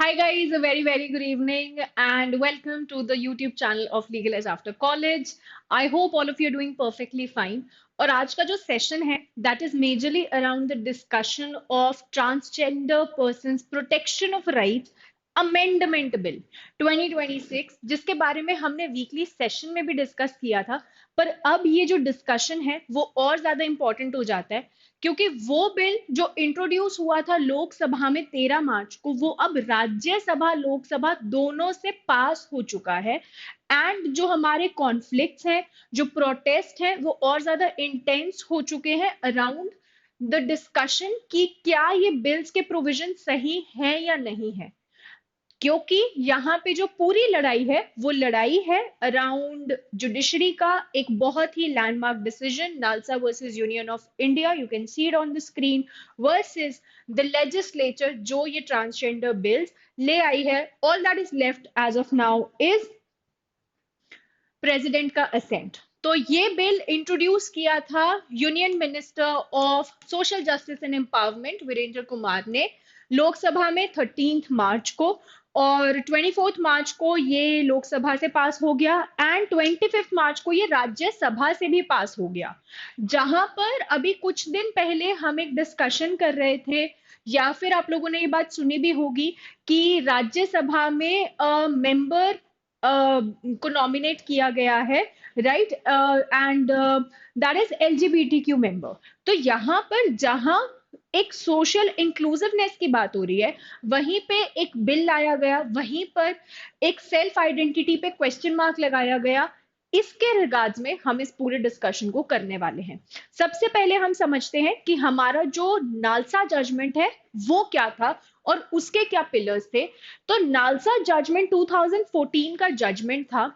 Hi guys, a very good evening and welcome to the YouTube channel of Legal as After College. I hope all of you are doing perfectly fine. और आज का जो session है that is majorly around the discussion of transgender persons protection of rights amendment bill 2026 जिसके बारे में हमने weekly session में भी डिस्कस किया था। पर अब ये जो डिस्कशन है वो और ज्यादा इंपॉर्टेंट हो जाता है क्योंकि वो बिल जो इंट्रोड्यूस हुआ था लोकसभा में 13 मार्च को वो अब राज्यसभा लोकसभा दोनों से पास हो चुका है। एंड जो हमारे कॉन्फ्लिक्ट्स हैं, जो प्रोटेस्ट हैं, वो और ज्यादा इंटेंस हो चुके हैं अराउंड द डिस्कशन कि क्या ये बिल्स के प्रोविजन सही हैं या नहीं है। क्योंकि यहाँ पे जो पूरी लड़ाई है वो लड़ाई है अराउंड जुडिशरी का एक बहुत ही landmark decision NALSA versus union of India, you can see it on the screen, versus the legislature जो ये ट्रांसजेंडर बिल्स ले आई है। All that is left as of now is president का असेंट। तो ये बिल इंट्रोड्यूस किया था union minister of social justice and empowerment Virendra Kumar ने लोकसभा में 13 मार्च को, और 24 मार्च को ये लोकसभा से पास हो गया एंड 25 मार्च को ये राज्यसभा से भी पास हो गया। जहां पर अभी कुछ दिन पहले हम एक डिस्कशन कर रहे थे या फिर आप लोगों ने ये बात सुनी भी होगी कि राज्यसभा में मेंबर को नॉमिनेट किया गया है, right, and that is LGBT Q member. तो यहाँ पर जहां एक सोशल इंक्लूसिवनेस की बात हो रही है वहीं पे एक बिल लाया गया, वहीं पर एक सेल्फ आइडेंटिटी पे क्वेश्चन मार्क लगाया गया। इसके रिगार्ड्स में हम इस पूरे डिस्कशन को करने वाले हैं। सबसे पहले हम समझते हैं कि हमारा जो नालसा जजमेंट है वो क्या था और उसके क्या पिलर्स थे। तो नालसा जजमेंट 2014 का जजमेंट था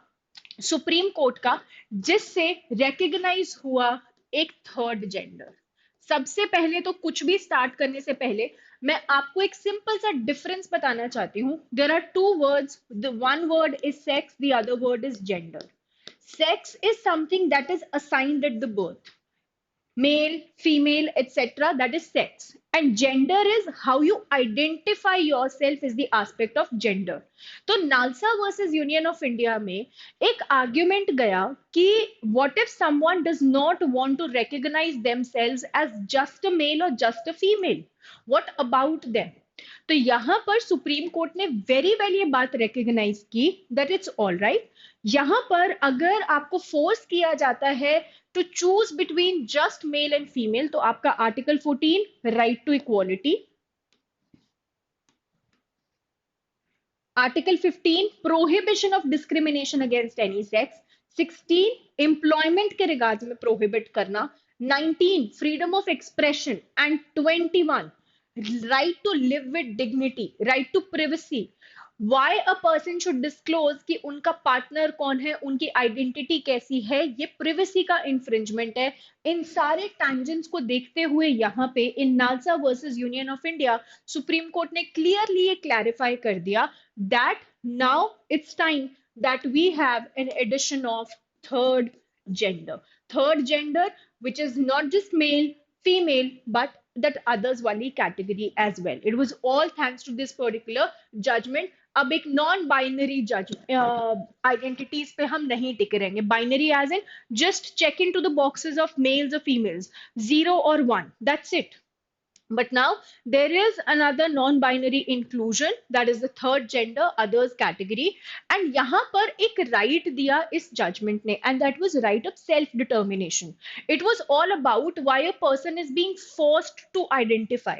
सुप्रीम कोर्ट का, जिससे रिकग्नाइज हुआ एक थर्ड जेंडर। सबसे पहले तो कुछ भी स्टार्ट करने से पहले मैं आपको एक सिंपल सा डिफरेंस बताना चाहती हूँ। There are two words, the one word is sex, the other word is gender. Sex is something that is assigned at the birth. Male, female, etc. That is sex. And gender is how you identify yourself is the aspect of gender. तो NALSA versus union of India में एक argument गया कि what if someone does not want to recognize themselves as just a male or just a female? What about them? तो यहां पर supreme court ने very well ये बात रिकग्नाइज की दैट इट्स ऑल राइट। यहां पर अगर आपको फोर्स किया जाता है to choose between just male and female तो आपका article 14 right to equality, article 15 prohibition of discrimination against any sex, 16 employment के रिगार्ड्स में प्रोहिबिट करना, 19 freedom of expression and 21 right to live with dignity, right to privacy. Why a person should disclose कि उनका partner कौन है, उनकी identity कैसी है, ये प्रिवेसी का इंफ्रिंजमेंट है। इन सारे टैंजेंट्स को देखते हुए यहाँ पे in NALSA versus union of India supreme court ने क्लियरली ये क्लैरिफाई कर दिया that now it's time that we have an addition of third gender. Third gender which is not just male female but that others wali category as well. It was all thanks to this particular judgment. अब एक non binary जज identities पे हम नहीं टिके रहेंगे। Binary as in just check in to the boxes of males और females, 0 और 1, that's it. But now there is another non-binary inclusion, that is the third gender others category, and यहाँ पर एक right दिया इस judgment ने, and that was right of self-determination. It was all about why a person is being forced to identify,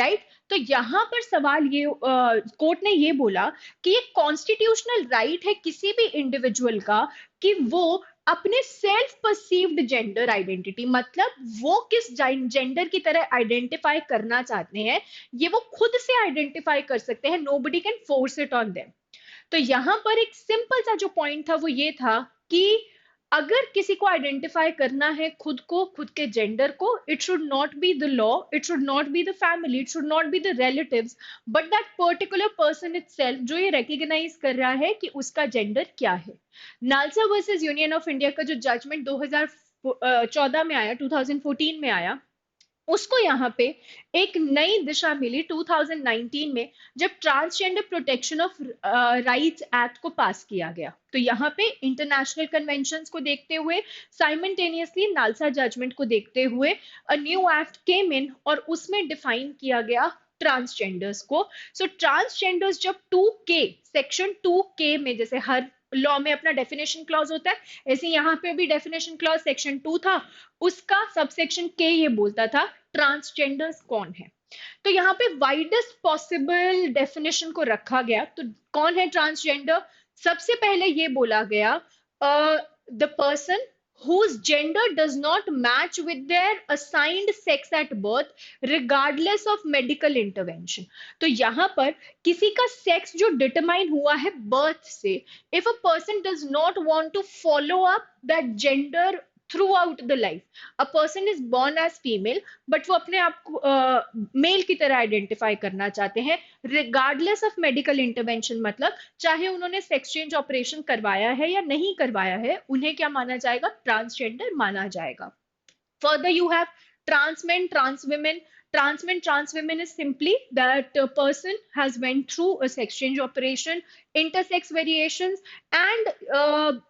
right? तो यहाँ पर सवाल ये कोर्ट ने ये बोला कि ये कॉन्स्टिट्यूशनल राइट है किसी भी इंडिविजुअल का कि वो अपने सेल्फ परसीव्ड जेंडर आइडेंटिटी, मतलब वो किस जेंडर की तरह आइडेंटिफाई करना चाहते हैं ये वो खुद से आइडेंटिफाई कर सकते हैं। Nobody can force it on them. तो यहां पर एक सिंपल सा जो पॉइंट था वो ये था कि अगर किसी को आइडेंटिफाई करना है खुद को, खुद के जेंडर को, it should not be the law, it should not be the family, it should not be the relatives, but that particular person itself जो ये रिकॉग्नाइज कर रहा है कि उसका जेंडर क्या है। NALSA versus union of India का जो जजमेंट 2014 में आया, 2014 में आया, उसको यहाँ पे एक नई दिशा मिली 2019 में, जब transgender protection of rights act को पास किया गया। तो यहाँ पे इंटरनेशनल कन्वेंशंस को देखते हुए, साइमल्टेनियसली नालसा जजमेंट को देखते हुए, अ न्यू एक्ट केम इन और उसमें डिफाइन किया गया ट्रांसजेंडर्स को। सो ट्रांसजेंडर्स जब 2K सेक्शन 2K में, जैसे हर लॉ में अपना डेफिनेशन क्लॉज होता है, ऐसे यहाँ पे भी डेफिनेशन क्लॉज सेक्शन 2 था, उसका सबसेक्शन के ये बोलता था ट्रांसजेंडर्स कौन है। तो यहाँ पे वाइडेस्ट पॉसिबल डेफिनेशन को रखा गया। तो कौन है ट्रांसजेंडर? सबसे पहले ये बोला गया, the person whose gender does not match with their assigned sex at birth regardless of medical intervention। तो यहाँ पर किसी का सेक्स जो डिटरमाइन हुआ है बर्थ से, if a person does not want to follow up that gender throughout the life, a person is born as female but वो अपने आप को मेल की तरह आइडेंटिफाई करना चाहते हैं रिगार्डलेस ऑफ मेडिकल इंटरवेंशन, मतलब चाहे उन्होंने सेक्स चेंज ऑपरेशन करवाया है या नहीं करवाया है, उन्हें क्या माना जाएगा? ट्रांसजेंडर माना जाएगा। Further, you have trans men, trans women. Trans men, trans women is simply that a person has went through a sex change operation, intersex variations, and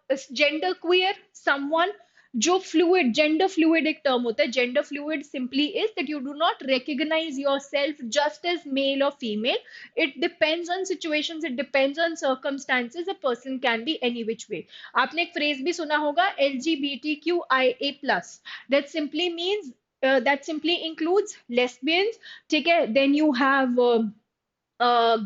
gender queer, someone जो फ्लूइड, जेंडर फ्लूइड एक term होता है। Gender fluid simply is that you do not recognise yourself just as male और female. It depends on situations, it depends on circumstances, a person can be any which way. आपने एक phrase भी सुना होगा, LGBTQIA+, that simply means that simply includes lesbians, ठीक है, then you have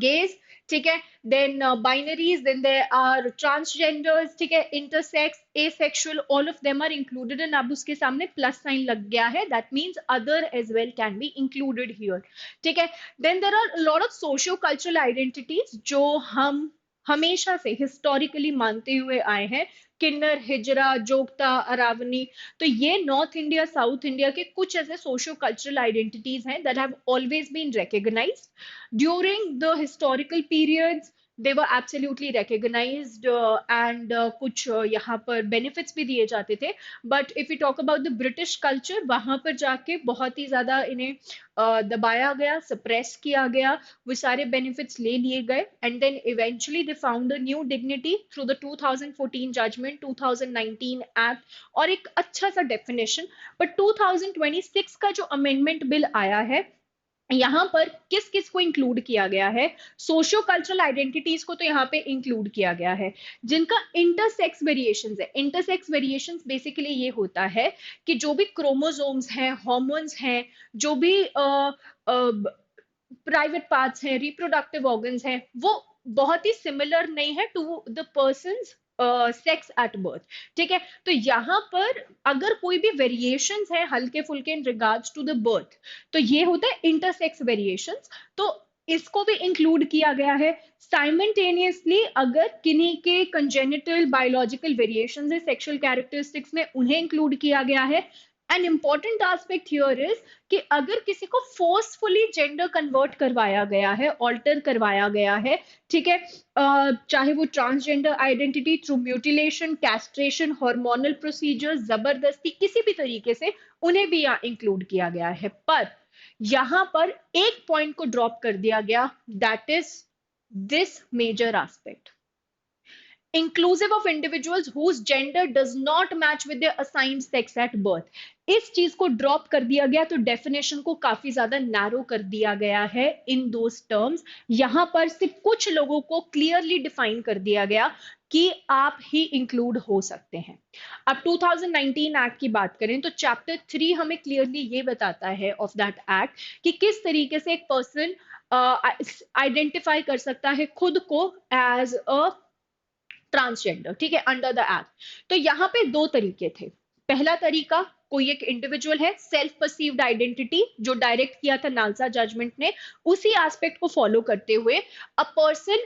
gays, ठीक है, then binaries, then there are transgenders, ठीक है, intersex, asexual, all of them are included। and अब उसके सामने प्लस साइन लग गया है, that means other as well can be included here, ठीक है। then there are a lot of socio cultural identities जो हम हमेशा से हिस्टोरिकली मानते हुए आए हैं, किन्नर, हिजरा, जोगता, अरावनी। तो ये नॉर्थ इंडिया, साउथ इंडिया के कुछ ऐसे सोशो कल्चरल आइडेंटिटीज हैं that have always been recognized during the historical periods। they were absolutely recognized and कुछ यहाँ पर benefits भी दिए जाते थे। but if we talk about the British culture, वहां पर जाके बहुत ही ज्यादा इन्हें दबाया गया, सप्रेस किया गया, वो सारे बेनिफिट्स ले लिए गए, and then eventually they found a new dignity through the 2014 judgement, 2019 act और एक अच्छा सा डेफिनेशन। बट 2026 का जो अमेंडमेंट बिल आया है, यहाँ पर किस किस को इंक्लूड किया गया है? सोशियो कल्चरल आइडेंटिटीज को तो यहाँ पे इंक्लूड किया गया है। जिनका इंटरसेक्स वेरिएशंस है, इंटरसेक्स वेरिएशंस बेसिकली ये होता है कि जो भी क्रोमोसोम्स हैं, हॉर्मोन्स हैं, जो भी प्राइवेट पार्ट्स हैं, रिप्रोडक्टिव ऑर्गन्स हैं, वो बहुत ही सिमिलर नहीं है to the person's sex at birth, ठीक है। तो यहाँ पर अगर कोई भी वेरिएशंस है हल्के फुल्के in regards to the birth, तो ये होता है इंटरसेक्स वेरिएशंस, तो इसको भी इंक्लूड किया गया है। साइमल्टेनियसली अगर किन्हीं के कंजेनिटल बायोलॉजिकल वेरिएशंस है सेक्सुअल कैरेक्टरिस्टिक्स में, उन्हें इंक्लूड किया गया है। An important aspect here is कि अगर किसी को फोर्सफुली जेंडर कन्वर्ट करवाया गया है, ऑल्टर करवाया गया है, ठीक है, चाहे वो transgender identity through mutilation, castration, hormonal procedure, जबरदस्ती, किसी भी तरीके से, उन्हें भी यहाँ इंक्लूड किया गया है। पर यहाँ पर एक पॉइंट को ड्रॉप कर दिया गया, that is this major aspect, inclusive of individuals whose gender does not match with their assigned sex at birth। इस चीज को ड्रॉप कर दिया गया, तो डेफिनेशन को काफी ज्यादा नैरो कर दिया गया है इन दोस टर्म्स। यहां पर सिर्फ कुछ लोगों को क्लियरली डिफाइन कर दिया गया कि आप ही इंक्लूड हो सकते हैं। अब 2019 एक्ट की बात करें तो चैप्टर 3 हमें क्लियरली ये बताता है ऑफ दैट एक्ट कि किस तरीके से एक पर्सन आइडेंटिफाई कर सकता है खुद को एज अ ट्रांसजेंडर, ठीक है, अंडर द एक्ट। तो यहाँ पे दो तरीके थे। पहला तरीका, कोई एक इंडिविजुअल है, सेल्फ परसीव्ड आइडेंटिटी, जो डायरेक्ट किया था नालसा जजमेंट ने, उसी एस्पेक्ट को फॉलो करते हुए अ पर्सन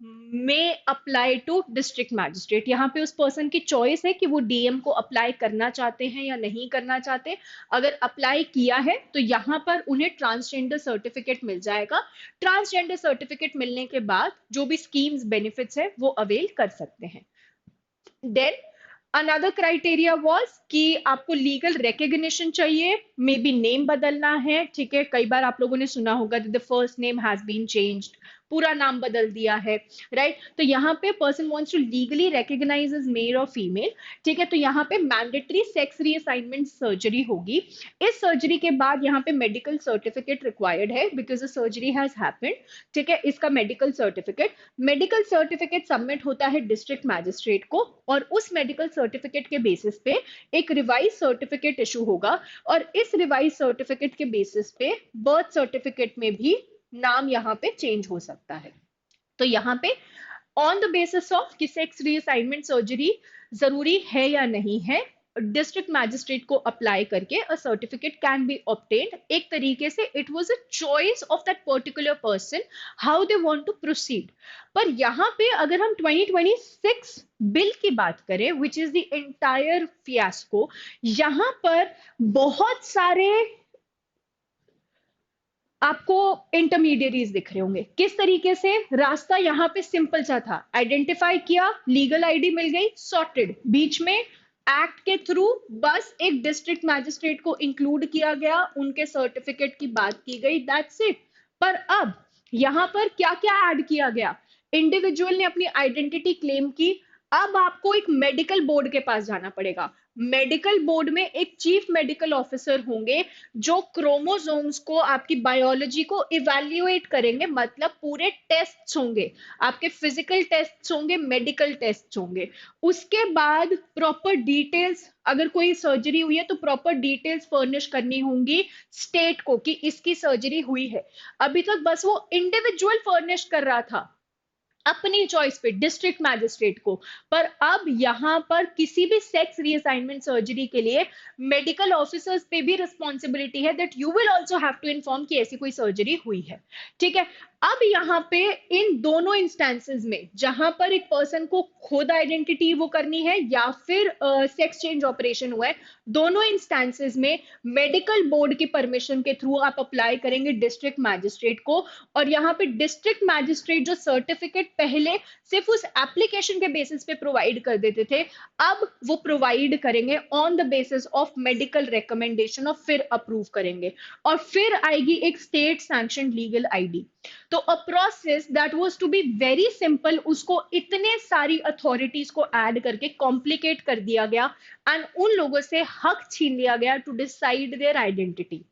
में अप्लाई टू डिस्ट्रिक्ट मैजिस्ट्रेट। यहाँ पे उस पर्सन की चॉइस है कि वो डीएम को अप्लाई करना चाहते हैं या नहीं करना चाहते। अगर अप्लाई किया है तो यहाँ पर उन्हें ट्रांसजेंडर सर्टिफिकेट मिल जाएगा। ट्रांसजेंडर सर्टिफिकेट मिलने के बाद जो भी स्कीम्स बेनिफिट्स है वो अवेल कर सकते हैं। देन अनदर क्राइटेरिया वॉज कि आपको लीगल रिकग्निशन चाहिए, मे बी नेम बदलना है, ठीक है, कई बार आप लोगों ने सुना होगा the first name has been changed, पूरा नाम बदल दिया है, राइट। तो यहाँ पे person wants to legally recognise as male और फीमेल, ठीक है। तो यहाँ पे मैंडेटरी सेक्स रीअसाइनमेंट सर्जरी होगी। इस सर्जरी के बाद यहाँ पे मेडिकल सर्टिफिकेट रिक्वायर्ड है because the surgery has happened, ठीक है। इसका मेडिकल सर्टिफिकेट सबमिट होता है डिस्ट्रिक्ट मैजिस्ट्रेट को, और उस मेडिकल सर्टिफिकेट के बेसिस पे एक रिवाइज सर्टिफिकेट इशू होगा, और इस रिवाइज सर्टिफिकेट के बेसिस पे बर्थ सर्टिफिकेट में भी नाम यहाँ पे चेंज हो सकता है। तो यहाँ पे ऑन द बेसिस ऑफ कि सेक्स रीअसाइनमेंट सर्जरी जरूरी है या नहीं है, डिस्ट्रिक्ट मैजिस्ट्रेट को अप्लाई करके a certificate can be obtained. एक तरीके से it was a choice of that particular person how they want to proceed. पर यहाँ पे अगर हम 2026 बिल की बात करें which is the entire fiasco, यहाँ पर बहुत सारे आपको इंटरमीडिएरीज दिख रहे होंगे। किस तरीके से रास्ता यहाँ पे सिंपल सा था, आइडेंटिफाई किया, लीगल आईडी मिल गई, सॉर्टेड। बीच में एक्ट के थ्रू बस एक डिस्ट्रिक्ट मैजिस्ट्रेट को इंक्लूड किया गया, उनके सर्टिफिकेट की बात की गई, दैट्स इट। पर अब यहाँ पर क्या क्या ऐड किया गया, इंडिविजुअल ने अपनी आइडेंटिटी क्लेम की, अब आपको एक मेडिकल बोर्ड के पास जाना पड़ेगा। मेडिकल बोर्ड में एक चीफ मेडिकल ऑफिसर होंगे जो क्रोमोसोम्स को, आपकी बायोलॉजी को इवैल्यूएट करेंगे, मतलब पूरे टेस्ट्स होंगे, आपके फिजिकल टेस्ट्स होंगे, मेडिकल टेस्ट्स होंगे। उसके बाद प्रॉपर डिटेल्स, अगर कोई सर्जरी हुई है तो प्रॉपर डिटेल्स फर्निश करनी होंगी स्टेट को कि इसकी सर्जरी हुई है। अभी तक बस वो इंडिविजुअल फर्निश कर रहा था अपनी चॉइस पे डिस्ट्रिक्ट मैजिस्ट्रेट को, पर अब यहां पर किसी भी सेक्स रीअसाइनमेंट सर्जरी के लिए मेडिकल ऑफिसर्स पे भी रिस्पॉन्सिबिलिटी है that you will also have to inform कि ऐसी कोई सर्जरी हुई है, ठीक है। अब यहाँ पे इन दोनों इंस्टेंसेस में जहां पर एक पर्सन को खुद आइडेंटिटी वो करनी है या फिर सेक्स चेंज ऑपरेशन हुआ है, दोनों इंस्टेंसेस में मेडिकल बोर्ड की परमिशन के थ्रू आप अप्लाई करेंगे डिस्ट्रिक्ट मैजिस्ट्रेट को। और यहाँ पे डिस्ट्रिक्ट मैजिस्ट्रेट जो सर्टिफिकेट पहले सिर्फ उस एप्लीकेशन के बेसिस पे प्रोवाइड कर देते थे, अब वो प्रोवाइड करेंगे on the basis of medical recommendation और फिर अप्रूव करेंगे, और फिर आएगी एक स्टेट सैंक्शन लीगल आईडी। तो a process that was to be very simple, उसको इतने सारी अथॉरिटीज को ऐड करके कॉम्प्लिकेट कर दिया गया, एंड उन लोगों से हक छीन लिया गया टू डिसाइड देयर आइडेंटिटी।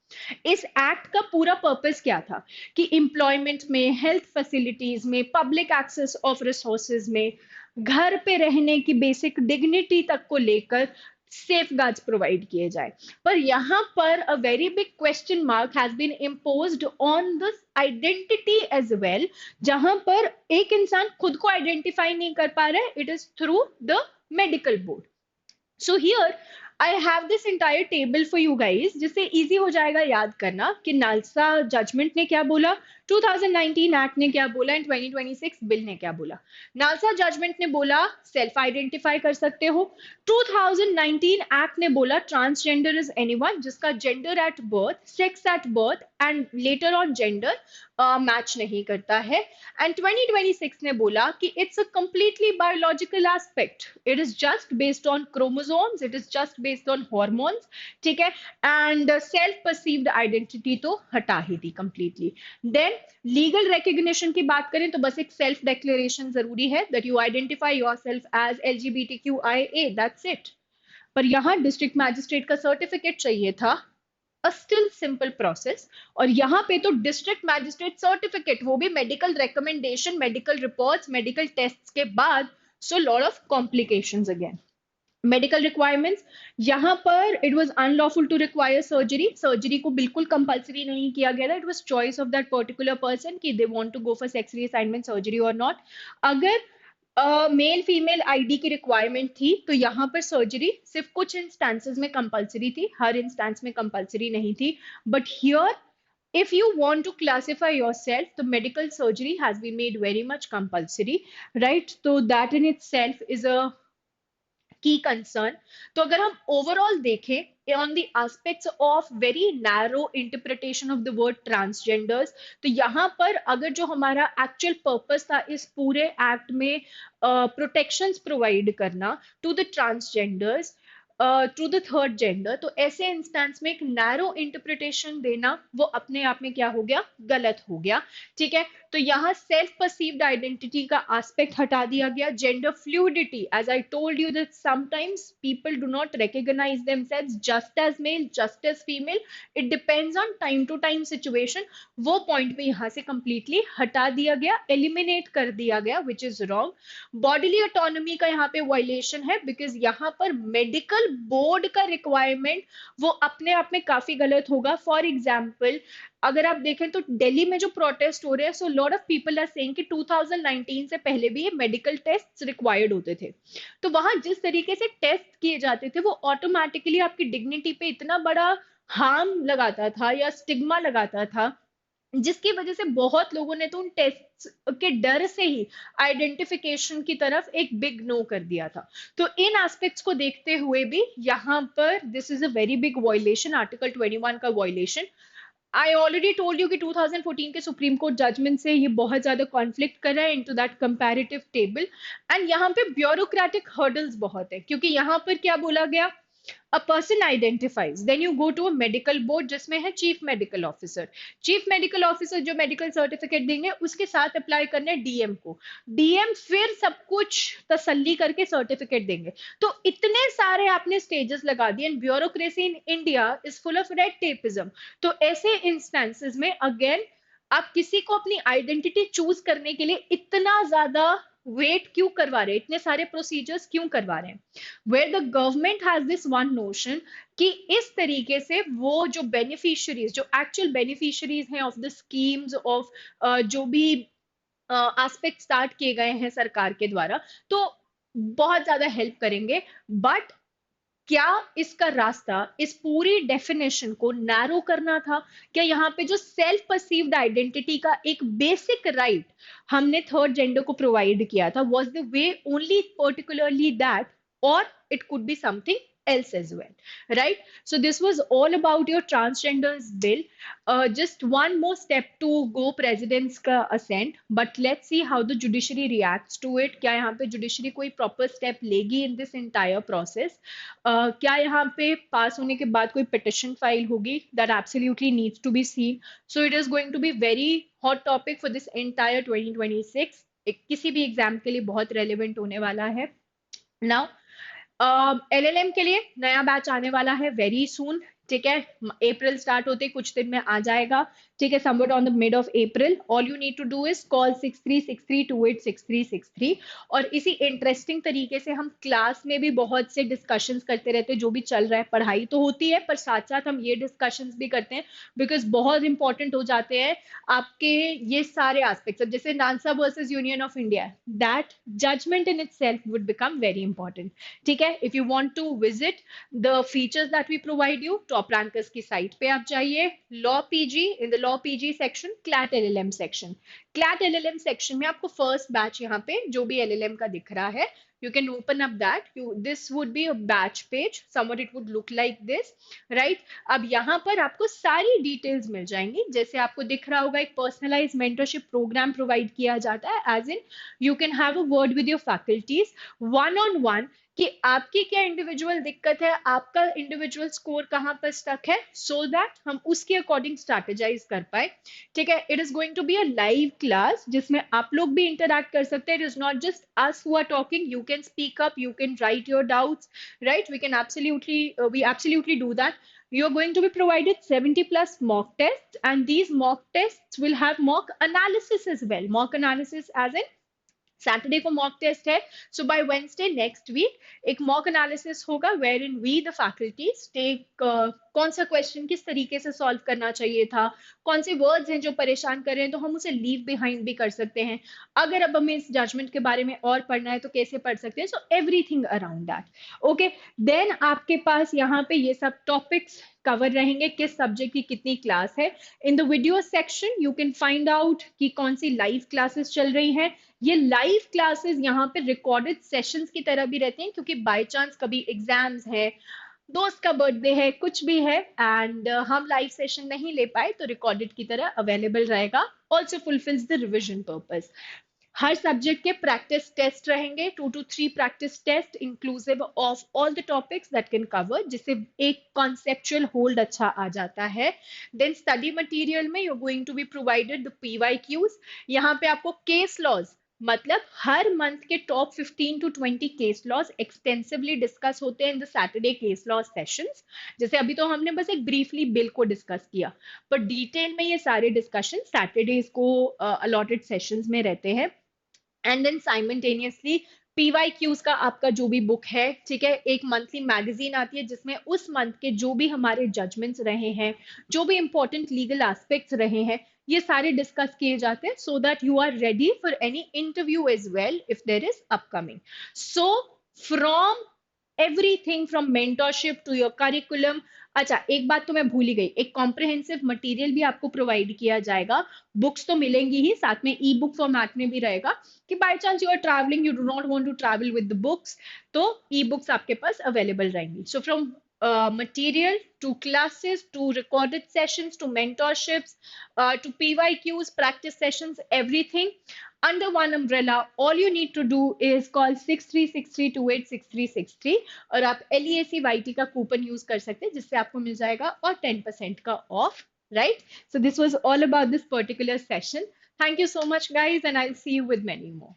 इस एक्ट का पूरा पर्पस क्या था कि एम्प्लॉयमेंट में, हेल्थ फैसिलिटीज में, पब्लिक एक्सेस ऑफ रिसोर्सेज में, घर पे रहने की बेसिक डिग्निटी तक को लेकर सेफ गार्ड्स प्रोवाइड किए जाए। पर यहाँ पर a very big question mark has been imposed on the identity as well, जहां पर एक इंसान खुद को आइडेंटिफाई नहीं कर पा रहा है, it is through the medical board. So here I have this entire table for you guys, जिससे इजी हो जाएगा याद करना कि नालसा जजमेंट ने क्या बोला, 2019 एक्ट ने क्या बोला, एंड 2026 बिल ने क्या बोला। नालसा जजमेंट ने बोला सेल्फ आइडेंटिफाई कर सकते हो। 2019 एक्ट ने बोला ट्रांसजेंडर इज एनीवन जिसका gender at birth, sex at birth and later on gender match नहीं करता है। एंड 2026 ने बोला कि it's a completely biological aspect, it is just based on chromosomes, it is just based on hormones, ठीक है। And self perceived identity तो हटा ही दी कंप्लीटली। देन लीगल रिकग्निशन की बात करें तो बस एक सेल्फ डिक्लेरेशन जरूरी है that you identify yourself as LGBTQIA, that's it. पर यहां डिस्ट्रिक्ट मैजिस्ट्रेट का सर्टिफिकेट चाहिए था, a still simple process। और यहाँ पे तो डिस्ट्रिक्ट मैजिस्ट्रेट सर्टिफिकेट, वो भी medical recommendation, medical reports, medical test के बाद, so lot of complications again. Medical requirements, यहाँ पर it was unlawful to require surgery, surgery को बिल्कुल कंपलसरी नहीं किया गया था, it was choice of that particular person कि they want to go for sex reassignment surgery और नॉट। अगर मेल फीमेल आईडी की रिक्वायरमेंट थी तो यहाँ पर सर्जरी सिर्फ कुछ इंस्टेंसेस में कंपलसरी थी, हर इंस्टेंस में कंपलसरी नहीं थी। But here if you want to classify yourself, the medical surgery has been made very much compulsory, right? So that in itself is a की कंसर्न। तो अगर हम ओवरऑल देखें on the aspects of very narrow interpretation of the word transgenders. तो यहाँ पर अगर जो हमारा एक्चुअल पर्पस था इस पूरे एक्ट में प्रोटेक्शंस प्रोवाइड करना to the transgenders, to the third gender, तो ऐसे इंस्टेंस में एक नैरो इंटरप्रिटेशन देना वो अपने आप में क्या हो गया, गलत हो गया। ठीक है, तो यहाँ सेल्फ परसीव्ड आइडेंटिटी का एस्पेक्ट हटा दिया गया। Gender fluidity, as I told you that sometimes people do not recognise themselves just as male, just as female, it depends on time to time situation. वो पॉइंट भी यहाँ से completely हटा दिया गया, एलिमिनेट कर दिया गया, which is wrong. Bodily autonomy का यहाँ पे वायलेशन है, बिकॉज यहाँ पर मेडिकल बोर्ड का रिक्वायरमेंट वो अपने आप में काफी गलत होगा। फॉर एग्जाम्पल अगर आप देखें तो दिल्ली में जो प्रोटेस्ट हो रहे हैं, so lot of people are saying कि 2019 से पहले भी ये मेडिकल टेस्ट रिक्वायर्ड होते थे। तो वहां जिस तरीके से टेस्ट किए जाते थे वो ऑटोमेटिकली आपकी डिग्निटी पे इतना बड़ा हार्म लगाता था या स्टिग्मा लगाता था, जिसकी वजह से बहुत लोगों ने तो उन टेस्ट के डर से ही आइडेंटिफिकेशन की तरफ एक बिग नो कर दिया था। तो इन एस्पेक्ट्स को देखते हुए भी यहाँ पर this is a very big violation, article 21 का violation. I already told you कि 2014 के सुप्रीम कोर्ट जजमेंट से ये बहुत ज्यादा कॉन्फ्लिक्ट कर रहा है into that comparative table. And यहाँ पे ब्यूरोक्रेटिक हर्डल्स बहुत है, क्योंकि यहाँ पर क्या बोला गया, a person identifies, then you go to a medical board जिसमें है chief medical officer. Chief medical officer जो मेडिकल सर्टिफिकेट देंगे उसके साथ अप्लाई करना है डीएम को, डीएम फिर सब कुछ तसल्ली करके सर्टिफिकेट देंगे। तो इतने सारे आपने स्टेजेस लगा दिए, and bureaucracy in India is full of red tapism. तो ऐसे इंस्टेंसेस में अगेन आप किसी को अपनी आइडेंटिटी चूज करने के लिए इतना ज्यादा वेट क्यों करवा रहे हैं, इतने सारे प्रोसीजर्स क्यों करवा रहे हैं? Where the government has this one notion कि इस तरीके से वो जो बेनिफिशियरीज, जो एक्चुअल बेनिफिशियरीज हैं ऑफ द स्कीम्स ऑफ जो भी एस्पेक्ट स्टार्ट किए गए हैं सरकार के द्वारा, तो बहुत ज्यादा हेल्प करेंगे। बट क्या इसका रास्ता इस पूरी डेफिनेशन को नैरो करना था? क्या यहाँ पे जो सेल्फ परसीव्ड आइडेंटिटी का एक बेसिक राइट हमने थर्ड जेंडर को प्रोवाइड किया था, was the way only particularly that, और it could be something else as well, right? So this was all about your transgenders bill. Just one more step to go president's का assent, but let's see how the judiciary reacts to it. क्या यहाँ पे judiciary कोई proper step लेगी in this entire process? क्या यहाँ पे पास होने के बाद कोई petition file होगी? That absolutely needs to be seen. So it is going to be very hot topic for this entire 2026. किसी भी एग्जाम के लिए बहुत relevant होने वाला है। Now एलएलएम के लिए नया बैच आने वाला है वेरी सून, ठीक है, अप्रैल स्टार्ट होते कुछ दिन में आ जाएगा, ठीक है, somewhat on the mid of April. All you need to do is call 6363286363। और इसी इंटरेस्टिंग तरीके से हम क्लास में भी बहुत से डिस्कशंस करते रहते हैं, जो भी चल रहा है, पढ़ाई तो होती है पर साथ साथ हम ये डिस्कशंस भी करते हैं, बिकॉज बहुत इंपॉर्टेंट हो जाते हैं आपके ये सारे एस्पेक्ट्स। अब जैसे NALSA versus union of India, that judgement in itself would become very important, ठीक है। If you want to visit the features that we provide you, top rankers की साइट पे आप जाइए, law PG, in the law PG section, CLAT LLM section. CLAT LLM section में आपको first batch यहाँ पे जो भी एलएलएम का दिख रहा है, you can open up that, this would be a batch page, somewhat it would look like this, right? अब यहाँ पर आपको सारी डिटेल्स मिल जाएंगी, जैसे आपको दिख रहा होगा एक पर्सनलाइज मेंटरशिप प्रोग्राम प्रोवाइड किया जाता है, as in you can have a word with your faculties one on one कि आपकी क्या इंडिविजुअल दिक्कत है, आपका इंडिविजुअल स्कोर कहाँ पर स्टक है, सो दैट हम उसके अकॉर्डिंग स्ट्रैटेजाइज कर पाए, ठीक है। It is going to be a live class जिसमें आप लोग भी इंटरैक्ट कर सकते हैं। It is not just us who are talking, you can speak up, you can write your doubts, right? We can absolutely do that. You're going to be provided 70 plus mock tests, and these mock tests will have mock analysis as well. Mock analysis as in Saturday को mock test है, so by Wednesday next week एक mock analysis होगा wherein we the faculties take कौन सा question किस तरीके से solve करना चाहिए था, कौन से वर्ड्स हैं जो परेशान कर रहे हैं तो हम उसे लीव बिहाइंड भी कर सकते हैं, अगर अब हमें इस जजमेंट के बारे में और पढ़ना है तो कैसे पढ़ सकते हैं, so everything around that, okay. Then आपके पास यहाँ पे ये सब टॉपिक्स कवर रहेंगे, किस सब्जेक्ट की कितनी क्लास है। In the video section you can find out कि कौन सी लाइव क्लासेस चल रही हैं। ये लाइव क्लासेस यहाँ पे रिकॉर्डेड सेशंस की तरह भी रहते हैं, क्योंकि बाय चांस कभी एग्जाम्स है, दोस्त का बर्थडे है, कुछ भी है, एंड हम लाइव सेशन नहीं ले पाए तो रिकॉर्डेड की तरह अवेलेबल रहेगा. Also fulfils the revision purpose. हर सब्जेक्ट के प्रैक्टिस टेस्ट रहेंगे, 2 to 3 practice test inclusive of all the topics that can cover, जिससे एक कॉन्सेप्चुअल होल्ड अच्छा आ जाता है. देन स्टडी मटेरियल में you are going to be provided the PYQs. यहाँ पे आपको केस लॉज, मतलब हर मंथ के top 15 to 20 case laws extensively discuss होते हैं in the Saturday case law sessions. जैसे अभी तो हमने बस एक ब्रीफली बिल को डिस्कस किया, पर डिटेल में ये सारे डिस्कशन सैटरडेज को अलॉटेड सेशंस में रहते हैं. एंड देन साइमल्टेनियसली पीवाईक्यूज का आपका जो भी बुक है, ठीक है, एक मंथली मैगजीन आती है जिसमें उस मंथ के जो भी हमारे जजमेंट्स रहे हैं, जो भी इंपॉर्टेंट लीगल एस्पेक्ट्स रहे हैं, ये सारे डिस्कस किए जाते हैं so that you are ready for any interview as well if there is upcoming. So from everything from mentorship to your curriculum. अच्छा, एक बात तो मैं भूल ही गई, एक कॉम्प्रिहेंसिव मटेरियल भी आपको प्रोवाइड किया जाएगा. बुक्स तो मिलेंगी ही, साथ में ई बुक फॉर्मेट में भी रहेगा कि by chance you are travelling, you do not want to travel with the books, तो ई बुक्स आपके पास अवेलेबल रहेंगी. So from material to classes to recorded sessions to mentorships to PYQs, practice sessions, everything under one umbrella. All you need to do is call 6363286363 और आप LEACYT का coupon use कर सकते हैं जिससे आपको मिल जाएगा और 10% का of. Right? So this was all about this particular session. Thank you so much, guys, and I'll see you with many more.